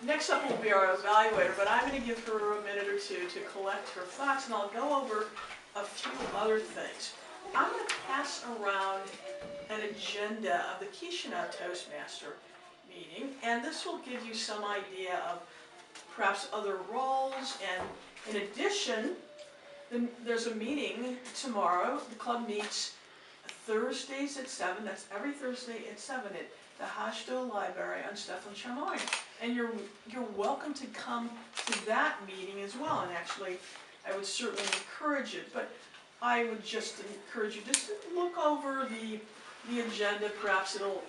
Next up will be our evaluator, but I'm going to give her a minute or two to collect her thoughts, and I'll go over a few other things. I'm going to pass around an agenda of the Chisinau Toastmaster meeting, and this will give you some idea of perhaps other roles. And in addition, there's a meeting tomorrow. The club meets Thursdays at 7. That's every Thursday at 7 at the Hashdo Library on Stefan Chamoy. And you're welcome to come to that meeting as well. And actually, I would certainly encourage it. But I would just encourage you just to look over the agenda. Perhaps it will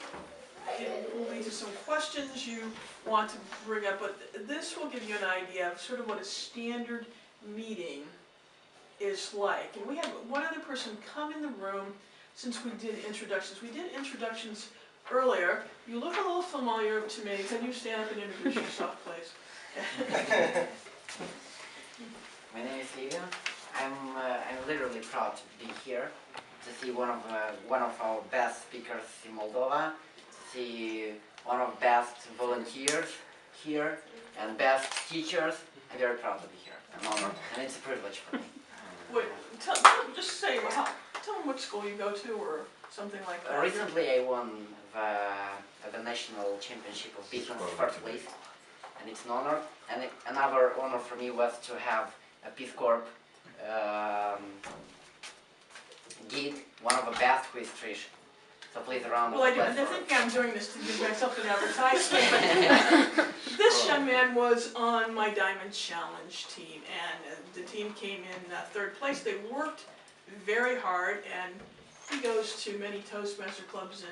lead to some questions you want to bring up. But this will give you an idea of sort of what a standard meeting is like. And we had one other person come in the room since we did introductions. We did introductions earlier. You look a little familiar to me. Can you stand up and introduce yourself, please? My name is Livia. I'm literally proud to be here, to see one of our best speakers in Moldova, to see one of the best volunteers here, and best teachers. I'm very proud to be here. I'm honored, and it's a privilege for me. Wait, just say, tell them what school you go to or something like that. Recently I won the national championship of business first place, and it's an honor. And another honor for me was to have a Peace Corps guide, one of the best who is Trish. So please round of applause. Well, I think I'm doing this to give myself an advertisement, but this young man was on my Diamond Challenge team, and the team came in third place. They worked very hard, and he goes to many Toastmaster clubs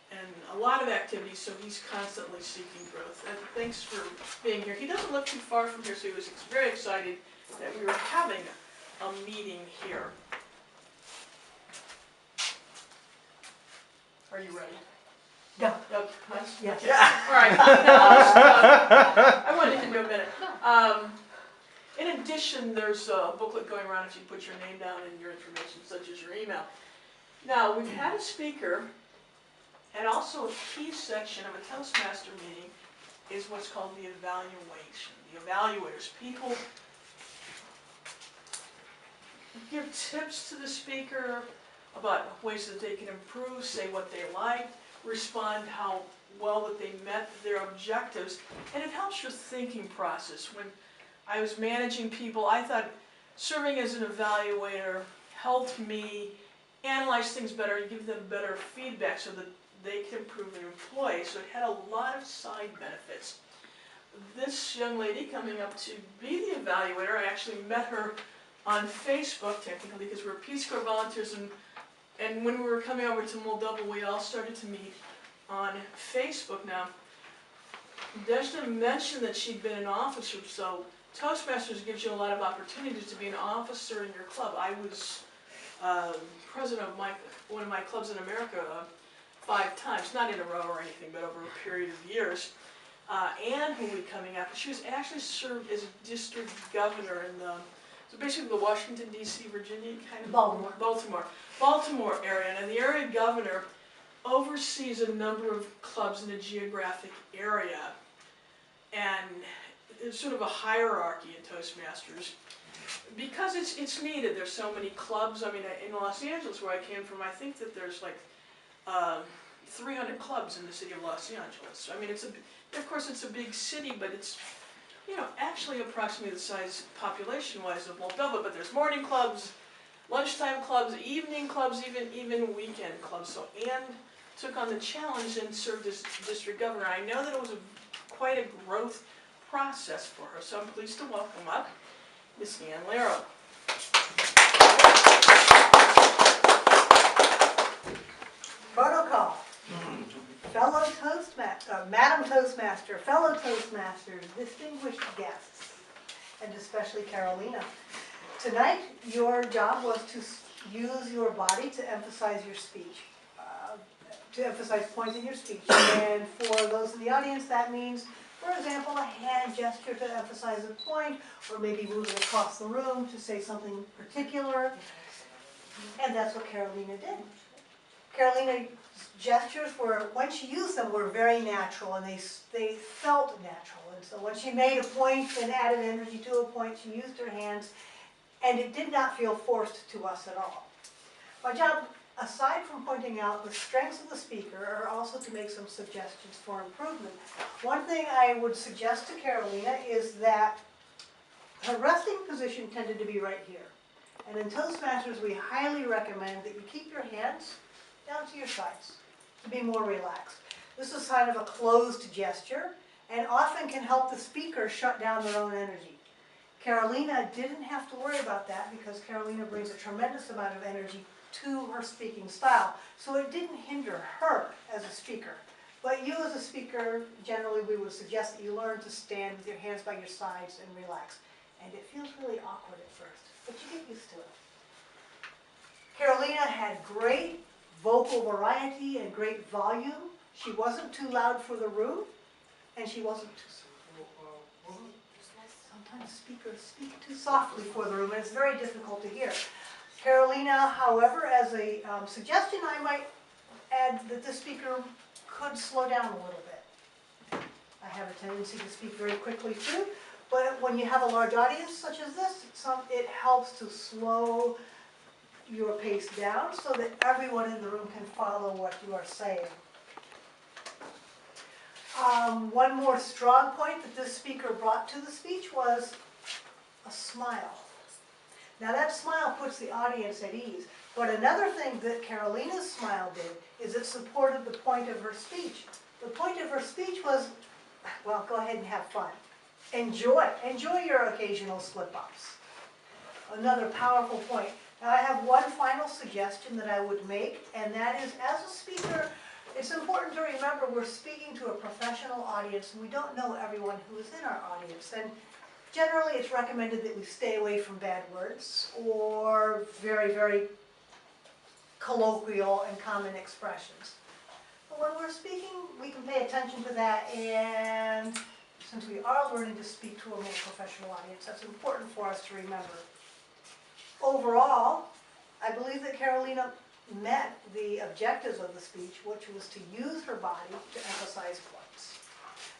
and a lot of activities, so he's constantly seeking growth. And thanks for being here. He doesn't live too far from here, so he was very excited that we were having a meeting here. Are you ready? Yeah. Yep. Nice. Yes. Okay. All right. I wanted to do a minute. In addition, there's a booklet going around if you put your name down and your information, such as your email. Now, we've had a speaker, and also a key section of a Toastmaster meeting is what's called the evaluation. The evaluators, people give tips to the speaker about ways that they can improve, say what they liked, respond how well that they met their objectives, and it helps your thinking process. When I was managing people, I thought serving as an evaluator helped me analyze things better and give them better feedback so that they can improve their employees. So it had a lot of side benefits. This young lady coming up to be the evaluator, I actually met her on Facebook, technically, because we're Peace Corps volunteers, and when we were coming over to Moldova, we all started to meet on Facebook. Now, Deshna mentioned that she'd been an officer, so Toastmasters gives you a lot of opportunities to be an officer in your club. I was president of one of my clubs in America 5 times, not in a row or anything, but over a period of years. Anne, who will be coming up, she was actually served as a district governor in so basically the Washington, D.C., Virginia, kind of Baltimore area. And the area governor oversees a number of clubs in a geographic area. And it's sort of a hierarchy in Toastmasters. Because it's needed, there's so many clubs. I mean, in Los Angeles, where I came from, I think that there's like 300 clubs in the city of Los Angeles. I mean, of course, it's a big city, but it's, actually approximately the size population-wise of Moldova. But there's morning clubs, lunchtime clubs, evening clubs, even weekend clubs. So Anne took on the challenge and served as district governor. I know that it was quite a growth process for her, so I'm pleased to welcome up Miss Ann Laro. Protocol. Fellow Madam Toastmaster, fellow Toastmasters, distinguished guests, and especially Carolina. Tonight, your job was to use your body to emphasize your speech, to emphasize points in your speech. And for those in the audience, that means, for example, a hand gesture to emphasize a point, or maybe moving across the room to say something particular. And that's what Carolina did. Carolina's gestures were, when she used them, were very natural, and they felt natural. And so when she made a point and added energy to a point, she used her hands, and it did not feel forced to us at all. My job, aside from pointing out the strengths of the speaker, are also to make some suggestions for improvement. One thing I would suggest to Carolina is that her resting position tended to be right here. And in Toastmasters, we highly recommend that you keep your hands down to your sides to be more relaxed. This is kind of a closed gesture and often can help the speaker shut down their own energy. Carolina didn't have to worry about that because Carolina brings a tremendous amount of energy to her speaking style, so it didn't hinder her as a speaker. But you as a speaker, generally we would suggest that you learn to stand with your hands by your sides and relax. And it feels really awkward at first, but you get used to it. Carolina had great vocal variety and great volume. She wasn't too loud for the room, and she wasn't too soft. Sometimes speakers speak too softly for the room, and it's very difficult to hear. Carolina, however, as a suggestion, I might add that the speaker could slow down a little bit. I have a tendency to speak very quickly too, but when you have a large audience such as this, it helps to slow your pace down so that everyone in the room can follow what you are saying. One more strong point that this speaker brought to the speech was a smile. Now that smile puts the audience at ease, but another thing that Carolina's smile did is it supported the point of her speech. The point of her speech was, well, go ahead and have fun. Enjoy your occasional slip-ups. Another powerful point. Now I have one final suggestion that I would make, and that is, as a speaker, it's important to remember we're speaking to a professional audience, and we don't know everyone who is in our audience. And generally, it's recommended that we stay away from bad words or very, very colloquial and common expressions. But when we're speaking, we can pay attention to that, and since we are learning to speak to a more professional audience, that's important for us to remember. Overall, I believe that Carolina met the objectives of the speech, which was to use her body to emphasize points.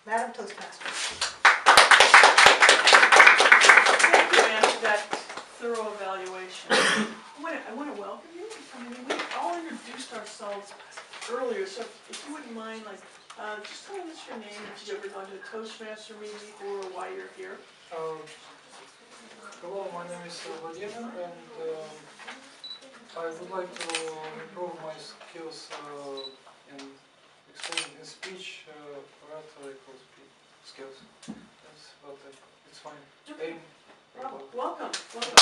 Madam Toastmaster. Thank you, Anne, for that thorough evaluation. I want to welcome you. I mean, we all introduced ourselves earlier, so if you wouldn't mind, just tell us your name, if you've ever gone to a Toastmaster meeting before, or why you're here. Hello, my name is Vladimir, and I would like to improve my skills in explaining in speech, rhetorical skills. That's about it. It's fine. Okay. Welcome. Welcome.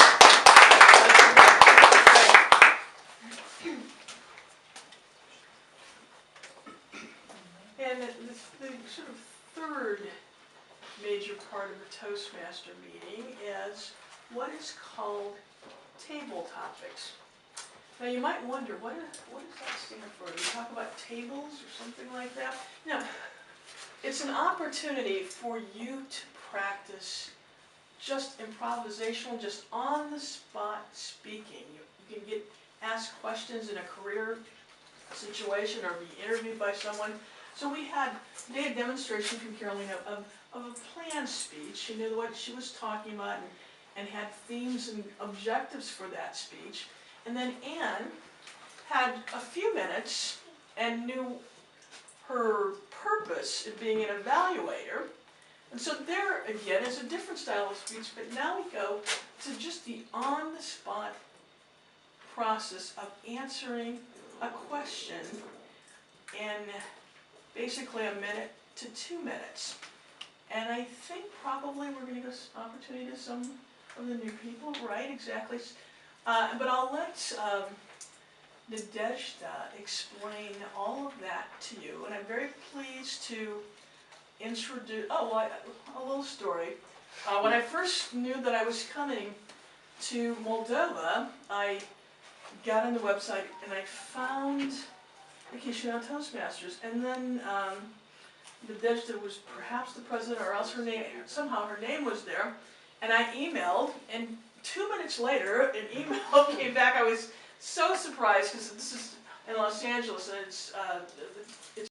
And the sort of third major part of the Toastmaster meeting is what is called table topics. Now you might wonder, what does that stand for? Do we talk about tables or something like that? No, it's an opportunity for you to practice just improvisational, just on-the-spot speaking. You can get asked questions in a career situation or be interviewed by someone. So we had today a demonstration from Carolina of a planned speech. She knew what she was talking about and had themes and objectives for that speech. And then Anne had a few minutes and knew her purpose in being an evaluator. And so there, again, is a different style of speech, but now we go to just the on-the-spot process of answering a question in basically a minute to 2 minutes. And I think probably we're going to give opportunity to some of the new people, right? Exactly. But I'll let Nadezhda explain all of that to you. And I'm very pleased to introduce, a little story. When I first knew that I was coming to Moldova, I got on the website and I found Vacation on Toastmasters. And then Nadezhda was perhaps the president, or else somehow her name was there. And I emailed, and 2 minutes later, an email came back. I was so surprised because this is in Los Angeles, and it's,